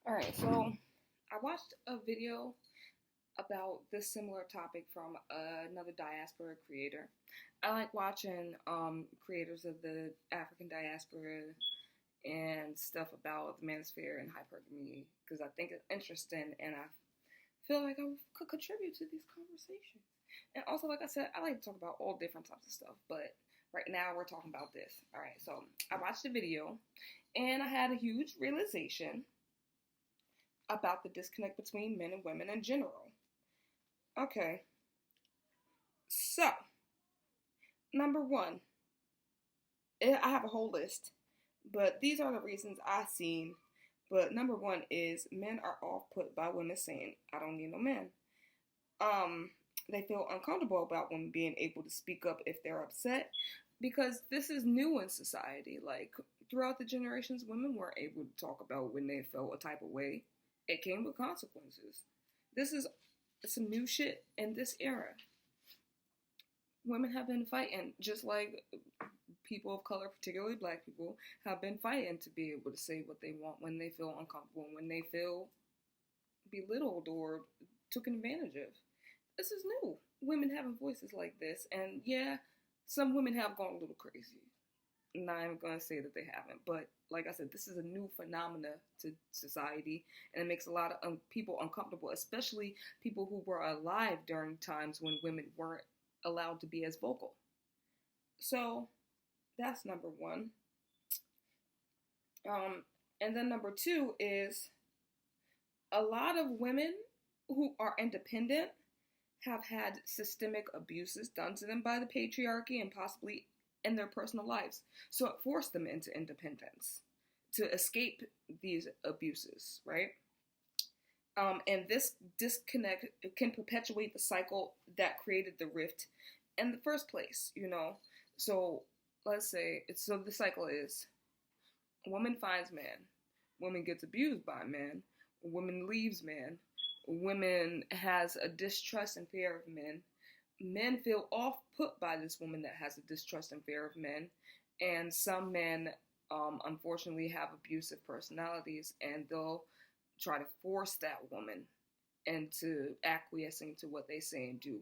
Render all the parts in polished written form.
All right, so I watched a video about this similar topic from another diaspora creator. I like watching creators of the African diaspora and stuff about the manosphere and hypergamy because I think it's interesting and I feel like I could contribute to these conversations. And also, like I said, I like to talk about all different types of stuff, but right now we're talking about this. All right, so I watched the video and I had a huge realization about the disconnect between men and women in general. Okay, so number one, I have a whole list, but these are the reasons I've seen. But number one is men are off put by women saying, I don't need no man. Um, they feel uncomfortable about women being able to speak up if they're upset because this is new in society. Like throughout the generations, women weren't able to talk about when they felt a type of way. It came with consequences. This is some new shit in this era. Women have been fighting, just like people of color, particularly black people, have been fighting to be able to say what they want when they feel uncomfortable, when they feel belittled or taken advantage of. This is new. Women having voices like this, and yeah, some women have gone a little crazy. And I'm gonna say that they haven't, but like I said, this is a new phenomena to society, and it makes a lot of people uncomfortable, especially people who were alive during times when women weren't allowed to be as vocal. So that's number one. Um, and then number two is a lot of women who are independent have had systemic abuses done to them by the patriarchy and possibly in their personal lives. So it forced them into independence to escape these abuses, right? And this disconnect can perpetuate the cycle that created the rift in the first place. So let's say so the cycle is woman finds man, woman gets abused by man, woman leaves man, woman has a distrust and fear of men, men feel off put by this woman that has a distrust and fear of men, and some men unfortunately have abusive personalities and they'll try to force that woman into acquiescing to what they say and do,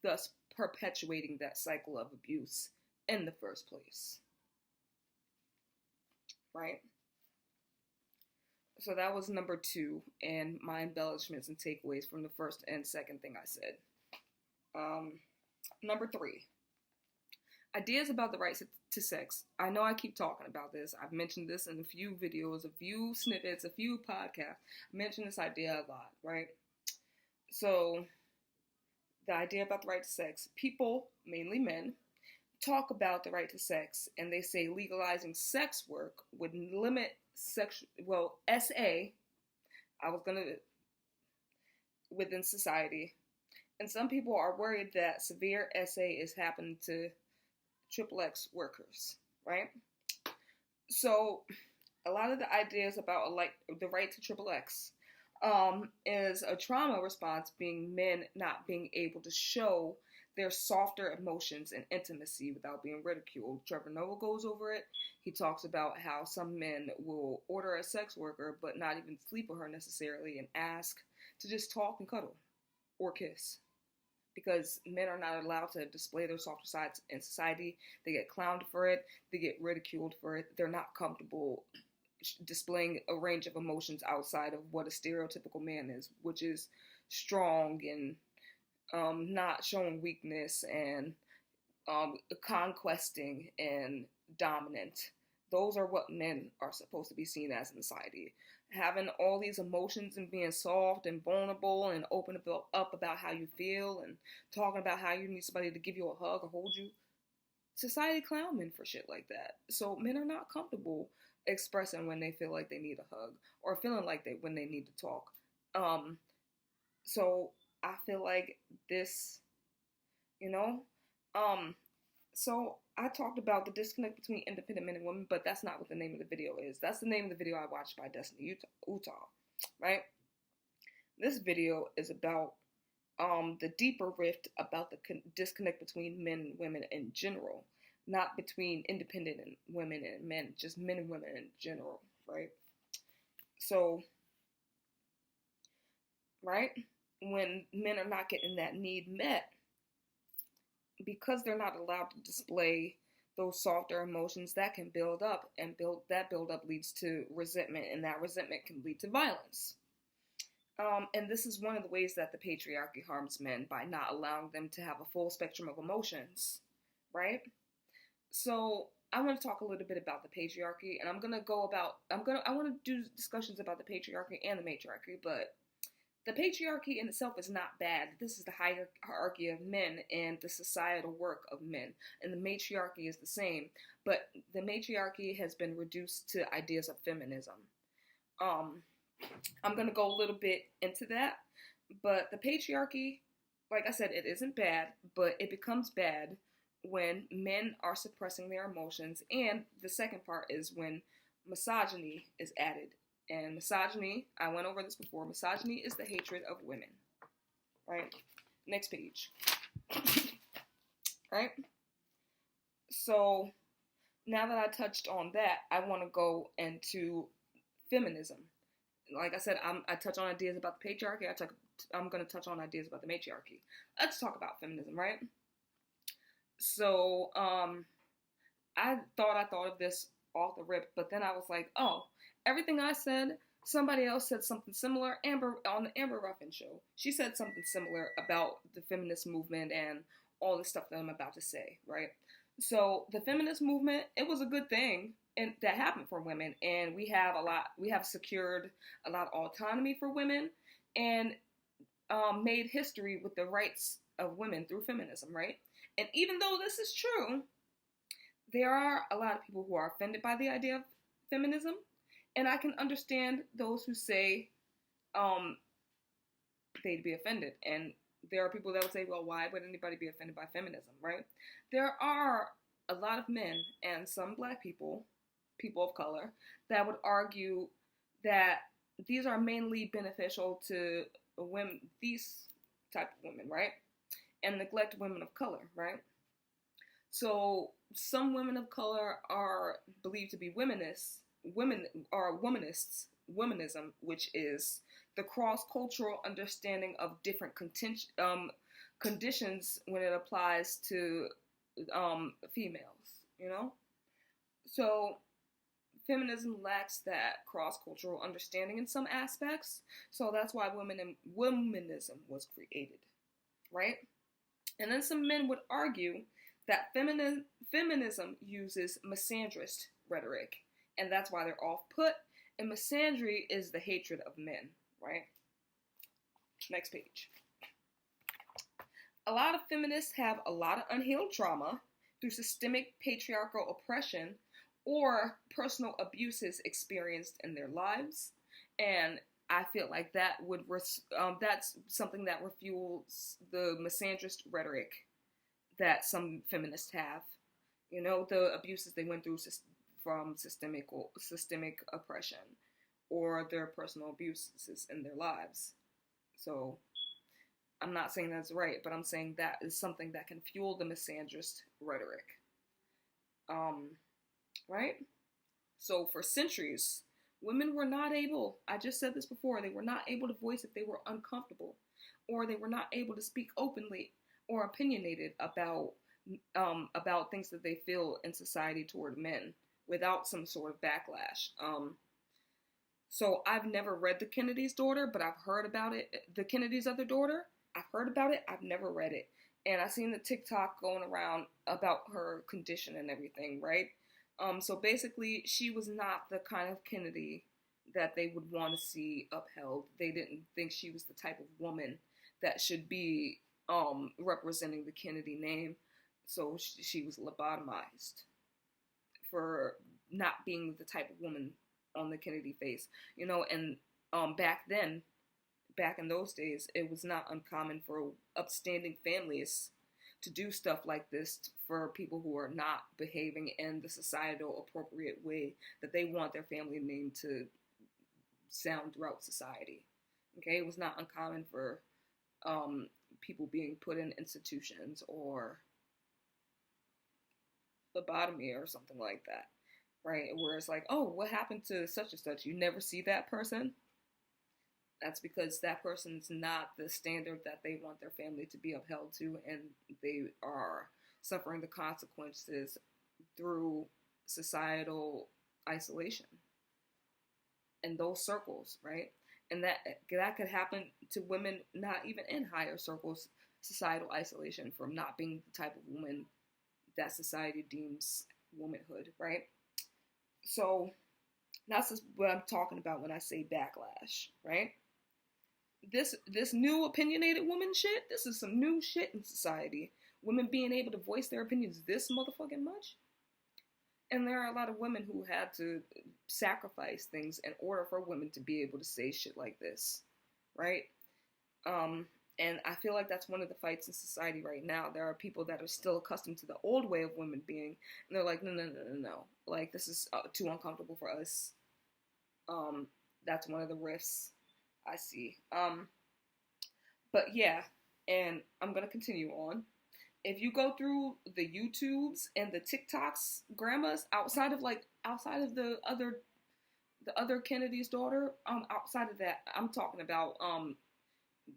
thus perpetuating that cycle of abuse in the first place, right? So that was number two, and my embellishments and takeaways from the first and second thing I said. Um, Number three, ideas about the right to sex. I know I keep talking about this. I've mentioned this in a few videos, a few snippets, a few podcasts. I mentioned this idea a lot, right? So the idea about the right to sex, people, mainly men, talk about the right to sex and they say legalizing sex work would limit SA, I was going to, within society. And some people are worried that severe SA is happening to XXX workers, right? So a lot of the ideas about like the right to XXX is a trauma response being men not being able to show their softer emotions and intimacy without being ridiculed. Trevor Noah goes over it. He talks about how some men will order a sex worker but not even sleep with her necessarily and ask to just talk and cuddle or kiss because men are not allowed to display their softer sides in society. They get clowned for it. They get ridiculed for it. They're not comfortable displaying a range of emotions outside of what a stereotypical man is, which is strong and not showing weakness and conquesting and dominant. Those are what men are supposed to be seen as in society. Having all these emotions and being soft and vulnerable and open up about how you feel and talking about how you need somebody to give you a hug or hold you. Society clown men for shit like that. So men are not comfortable expressing when they feel like they need a hug or feeling like when they need to talk. Um, so I feel like this, you know, um, so I talked about the disconnect between independent men and women, but that's not what the name of the video is. That's the name of the video I watched by Destiny Utah, right? This video is about the deeper rift about the disconnect between men and women in general, not between independent women and men, just men and women in general, right? So right? When men are not getting that need met, because they're not allowed to display those softer emotions, that can build up, and build up leads to resentment, and that resentment can lead to violence. And this is one of the ways that the patriarchy harms men, by not allowing them to have a full spectrum of emotions, right? So I want to talk a little bit about the patriarchy, and I want to do discussions about the patriarchy and the matriarchy, but the patriarchy in itself is not bad. This is the hierarchy of men and the societal work of men, and the matriarchy is the same, but the matriarchy has been reduced to ideas of feminism. I'm going to go a little bit into that, but the patriarchy, like I said, it isn't bad, but it becomes bad when men are suppressing their emotions, and the second part is when misogyny is added. And misogyny, I went over this before, misogyny is the hatred of women, right? Next page, right? So now that I touched on that, I want to go into feminism. Like I said, I touch on ideas about the patriarchy. I'm going to touch on ideas about the matriarchy. Let's talk about feminism, right? So, I thought of this off the rip, but then I was like, oh, everything I said, somebody else said something similar. Amber, on the Amber Ruffin show, she said something similar about the feminist movement and all the stuff that I'm about to say, right? So the feminist movement, it was a good thing, and that happened for women, and we have secured a lot of autonomy for women, and made history with the rights of women through feminism, right? And even though this is true, there are a lot of people who are offended by the idea of feminism, and I can understand those who say they'd be offended. And there are people that would say, well, why would anybody be offended by feminism, right? There are a lot of men and some black people, people of color, that would argue that these are mainly beneficial to women, these type of women, right? And neglect women of color, right? So some women of color are believed to be womanists. Women are womanists. Womanism, which is the cross-cultural understanding of different conditions when it applies to females. You know, so feminism lacks that cross-cultural understanding in some aspects. So that's why womanism was created, right? And then some men would argue that feminism uses misandrist rhetoric, and that's why they're off put. And misandry is the hatred of men, right? Next page. A lot of feminists have a lot of unhealed trauma through systemic patriarchal oppression or personal abuses experienced in their lives, and I feel like that would that's something that refuels the misandrist rhetoric that some feminists have. You know, the abuses they went through from systemic oppression or their personal abuses in their lives. So I'm not saying that's right, but I'm saying that is something that can fuel the misandrist rhetoric. Right? So for centuries, women were not able, I just said this before, they were not able to voice if they were uncomfortable, or they were not able to speak openly or opinionated about things that they feel in society toward men without some sort of backlash. So I've never read The Kennedy's Daughter, but I've heard about it. The Kennedy's Other Daughter, I've heard about it. I've never read it. And I've seen the TikTok going around about her condition and everything, right? So basically, she was not the kind of Kennedy that they would want to see upheld. They didn't think she was the type of woman that should be representing the Kennedy name. So she was lobotomized for not being the type of woman on the Kennedy face. You know, and back in those days, it was not uncommon for upstanding families to do stuff like this for people who are not behaving in the societal appropriate way that they want their family name to sound throughout society. Okay, it was not uncommon for people being put in institutions or lobotomy or something like that, right? Where it's like, oh, what happened to such and such? You never see that person. That's because that person's not the standard that they want their family to be upheld to, and they are suffering the consequences through societal isolation in those circles, right? And that could happen to women not even in higher circles, societal isolation from not being the type of woman that society deems womanhood, right? So that's just what I'm talking about when I say backlash, right? This new opinionated woman shit, this is some new shit in society. Women being able to voice their opinions this motherfucking much. And there are a lot of women who had to sacrifice things in order for women to be able to say shit like this, right? And I feel like that's one of the fights in society right now. There are people that are still accustomed to the old way of women being, and they're like, no. Like, this is too uncomfortable for us. That's one of the rifts I see. But yeah, and I'm going to continue on. If you go through the YouTubes and the TikToks, grandmas outside of the other Kennedy's daughter, outside of that, I'm talking about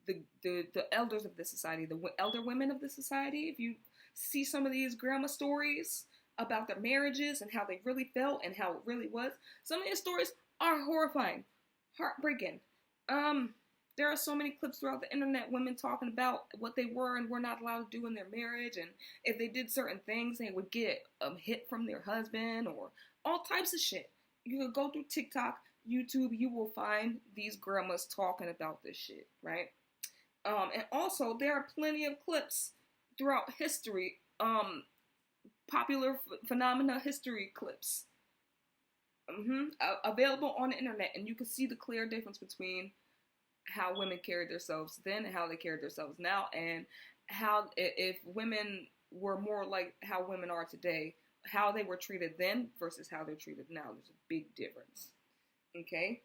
the elders of the society, the elder women of the society. If you see some of these grandma stories about their marriages and how they really felt and how it really was, some of these stories are horrifying, heartbreaking. There are so many clips throughout the internet, women talking about what they were and were not allowed to do in their marriage, and if they did certain things, they would get hit from their husband or all types of shit. You could go through TikTok, YouTube, you will find these grandmas talking about this shit, right? And also, there are plenty of clips throughout history, popular phenomena history clips, available on the internet, and you can see the clear difference between how women carried themselves then and how they carried themselves now, and how, if women were more like how women are today, how they were treated then versus how they're treated now. There's a big difference. Okay?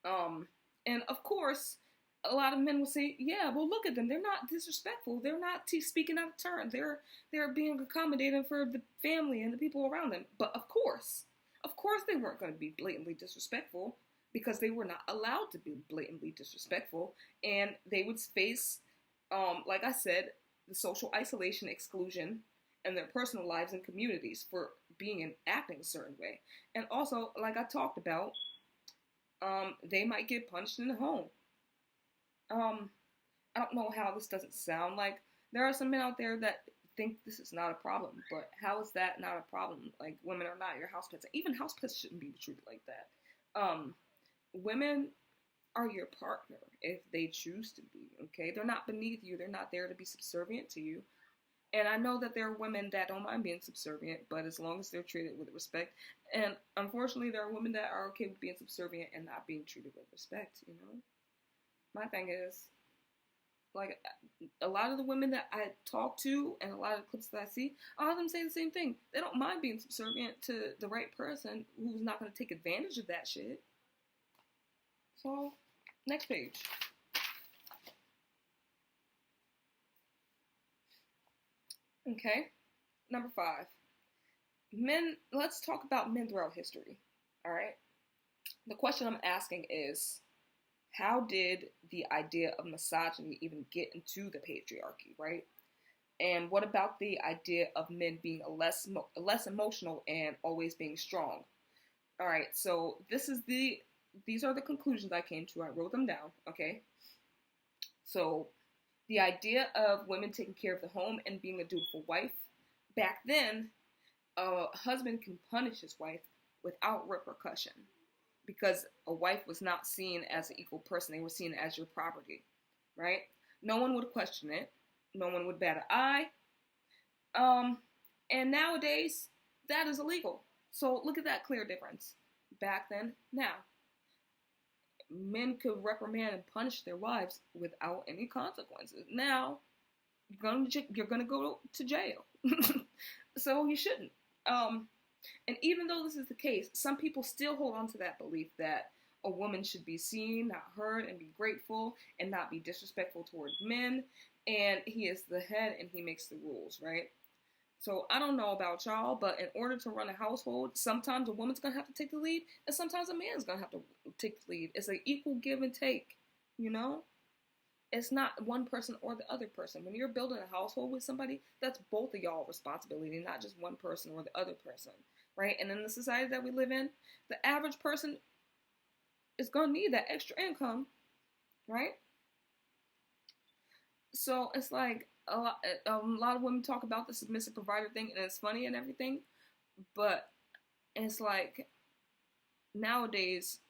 And of course, a lot of men will say, yeah, well, look at them. They're not disrespectful. They're not speaking out of turn. They're being accommodating for the family and the people around them. But of course they weren't going to be blatantly disrespectful, because they were not allowed to be blatantly disrespectful, and they would face, like I said, the social isolation, exclusion, and their personal lives and communities for being and acting a certain way. And also, like I talked about, they might get punched in the home. I don't know how this doesn't sound like, there are some men out there that think this is not a problem, but how is that not a problem? Like, women are not your house pets. Even house pets shouldn't be treated like that. Women are your partner if they choose to be, okay? They're not beneath you. They're not there to be subservient to you. And I know that there are women that don't mind being subservient, but as long as they're treated with respect. And unfortunately, there are women that are okay with being subservient and not being treated with respect, you know? My thing is, like, a lot of the women that I talk to and a lot of the clips that I see, all of them say the same thing. They don't mind being subservient to the right person who's not going to take advantage of that shit. So, next page. Okay, number 5. Men, let's talk about men throughout history, all right? The question I'm asking is, how did the idea of misogyny even get into the patriarchy, right? And what about the idea of men being less emotional and always being strong? All right, so these are the conclusions I came to. I wrote them down, okay? So, the idea of women taking care of the home and being a dutiful wife. Back then, a husband can punish his wife without repercussion, because a wife was not seen as an equal person. They were seen as your property, right? No one would question it. No one would bat an eye. And nowadays, that is illegal. So look at that clear difference. Back then, now. Men could reprimand and punish their wives without any consequences. Now, you're gonna go to jail. So you shouldn't. And even though this is the case, some people still hold on to that belief that a woman should be seen, not heard, and be grateful, and not be disrespectful towards men. And he is the head, and he makes the rules, right? So I don't know about y'all, but in order to run a household, sometimes a woman's gonna have to take the lead, and sometimes a man's gonna have to take the lead. It's an equal give and take, you know? It's not one person or the other person. When you're building a household with somebody, that's both of y'all responsibility, not just one person or the other person, right? And in the society that we live in, the average person is gonna need that extra income, right? So it's like a lot of women talk about the submissive provider thing, and it's funny and everything, but it's like nowadays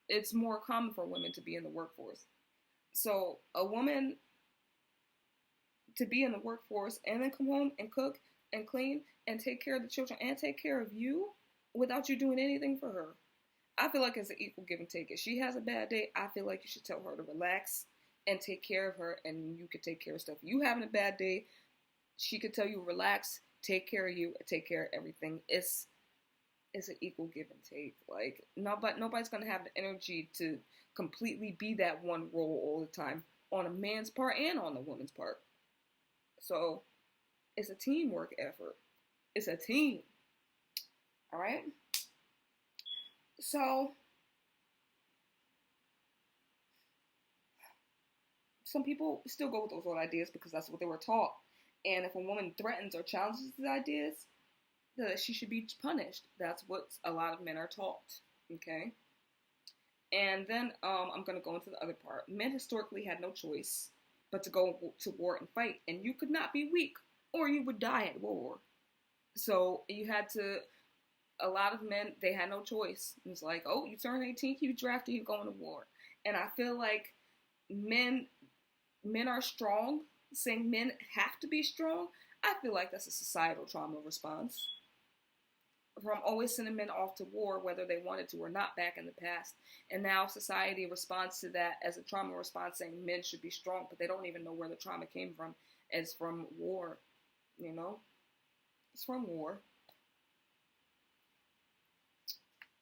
it's more common for women to be in the workforce. So a woman to be in the workforce and then come home and cook and clean and take care of the children and take care of you without you doing anything for her. I feel like it's an equal give and take. If she has a bad day, I feel like you should tell her to relax and take care of her, and you could take care of stuff. You having a bad day, she could tell you relax, take care of you, take care of everything. It's an equal give and take. Like nobody's gonna have the energy to completely be that one role all the time on a man's part and on the woman's part. So it's a teamwork effort. It's a team. All right. So some people still go with those old ideas because that's what they were taught. And if a woman threatens or challenges these ideas, that she should be punished. That's what a lot of men are taught. Okay. And then I'm going to go into the other part. Men historically had no choice but to go to war and fight. And you could not be weak or you would die at war. So you had to, a lot of men, they had no choice. It's like, oh, you turn 18, you drafted, you going to war. And I feel like men are strong. Saying men have to be strong, I feel like that's a societal trauma response. From always sending men off to war, whether they wanted to or not, back in the past. And now society responds to that as a trauma response, saying men should be strong, but they don't even know where the trauma came from. It's from war, you know? It's from war.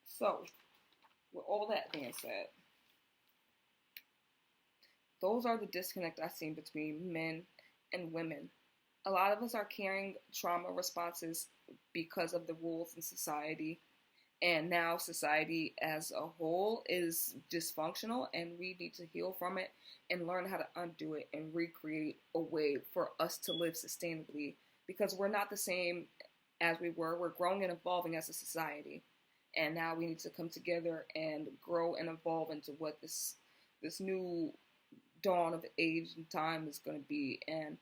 So, with all that being said, those are the disconnect I've seen between men and women. A lot of us are carrying trauma responses because of the rules in society. And now society as a whole is dysfunctional, and we need to heal from it and learn how to undo it and recreate a way for us to live sustainably, because we're not the same as we were. We're growing and evolving as a society. And now we need to come together and grow and evolve into what this new dawn of age and time is going to be. And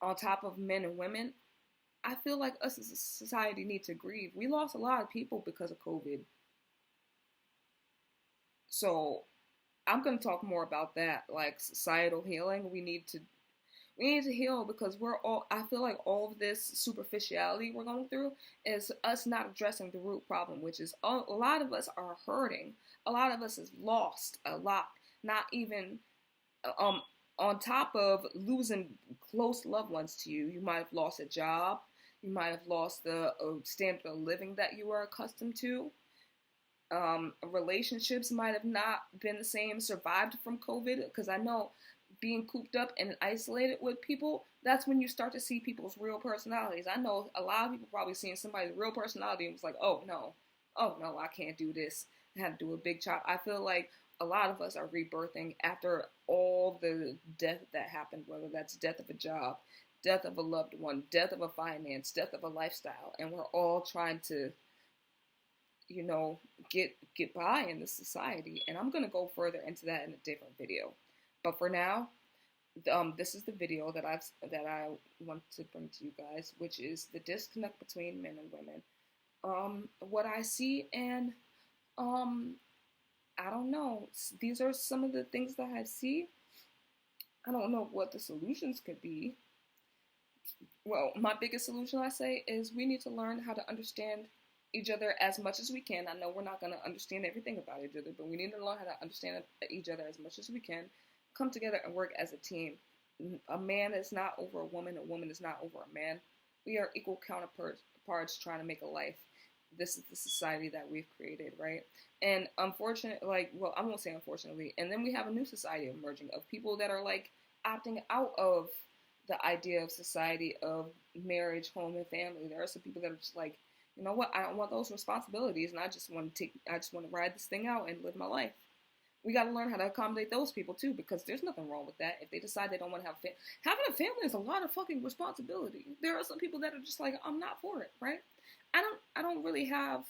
on top of men and women, I feel like us as a society need to grieve. We lost a lot of people because of COVID. So I'm going to talk more about that, like societal healing. We need to heal, because I feel like all of this superficiality we're going through is us not addressing the root problem, which is a lot of us are hurting. A lot of us is lost a lot. Not even, on top of losing close loved ones to you. You might have lost a job. You might have lost the standard of living that you were accustomed to. Relationships might have not been the same, survived from COVID, because I know being cooped up and isolated with people, that's when you start to see people's real personalities. I know a lot of people probably seeing somebody's real personality and was like, oh no, I can't do this. I had to do a big chop. I feel like a lot of us are rebirthing after all the death that happened, whether that's death of a job, death of a loved one, death of a finance, death of a lifestyle. And we're all trying to, get by in this society. And I'm going to go further into that in a different video. But for now, this is the video that I want to bring to you guys, which is the disconnect between men and women. What I see, and I don't know. These are some of the things that I see. I don't know what the solutions could be. Well, my biggest solution, I say, is we need to learn how to understand each other as much as we can. I know we're not going to understand everything about each other, but we need to learn how to understand each other as much as we can. Come together and work as a team. A man is not over a woman is not over a man. We are equal counterparts trying to make a life. This is the society that we've created, right? And I won't say unfortunately, and then we have a new society emerging of people that are like opting out of the idea of society of marriage, home, and family. There are some people that are just like, you know what, I don't want those responsibilities, and I just want to ride this thing out and live my life. We got to learn how to accommodate those people too, because there's nothing wrong with that. If they decide they don't want to have having a family is a lot of fucking responsibility. There are some people that are just like, I'm not for it, right? I don't really have.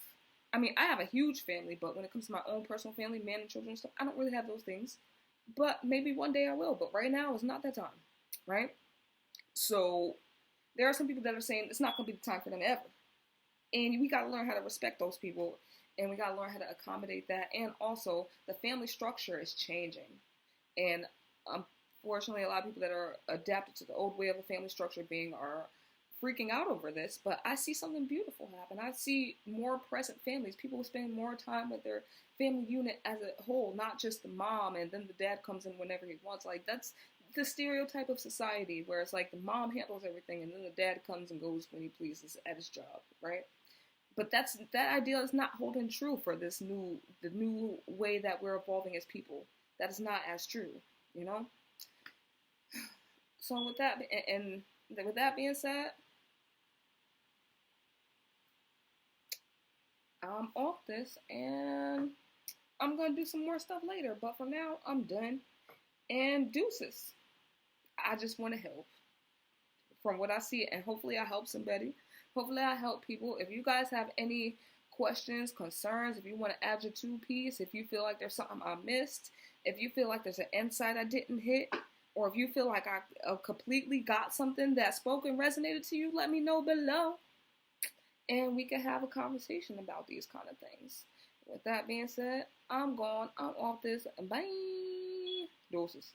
I mean, I have a huge family, but when it comes to my own personal family, man and children and stuff, I don't really have those things. But maybe one day I will. But right now is not that time, right? So there are some people that are saying it's not going to be the time for them ever, and we got to learn how to respect those people, and we got to learn how to accommodate that. And also, the family structure is changing, and unfortunately, a lot of people that are adapted to the old way of a family structure being are freaking out over this. But I see something beautiful happen. I see more present families. People spend more time with their family unit as a whole, not just the mom and then the dad comes in whenever he wants. Like, that's the stereotype of society, where it's like the mom handles everything and then the dad comes and goes when he pleases at his job, right? But that idea is not holding true for the new way that we're evolving as people. That is not as true, you know. So with that being said, I'm off this and I'm gonna do some more stuff later. But for now, I'm done. And deuces. I just want to help from what I see, and hopefully I help somebody. Hopefully I help people. If you guys have any questions, concerns, if you want to add your 2 piece, if you feel like there's something I missed, if you feel like there's an insight I didn't hit, or if you feel like I completely got something that spoke and resonated to you, let me know below. And we can have a conversation about these kind of things. With that being said, I'm gone. I'm off this. Bye. Doses.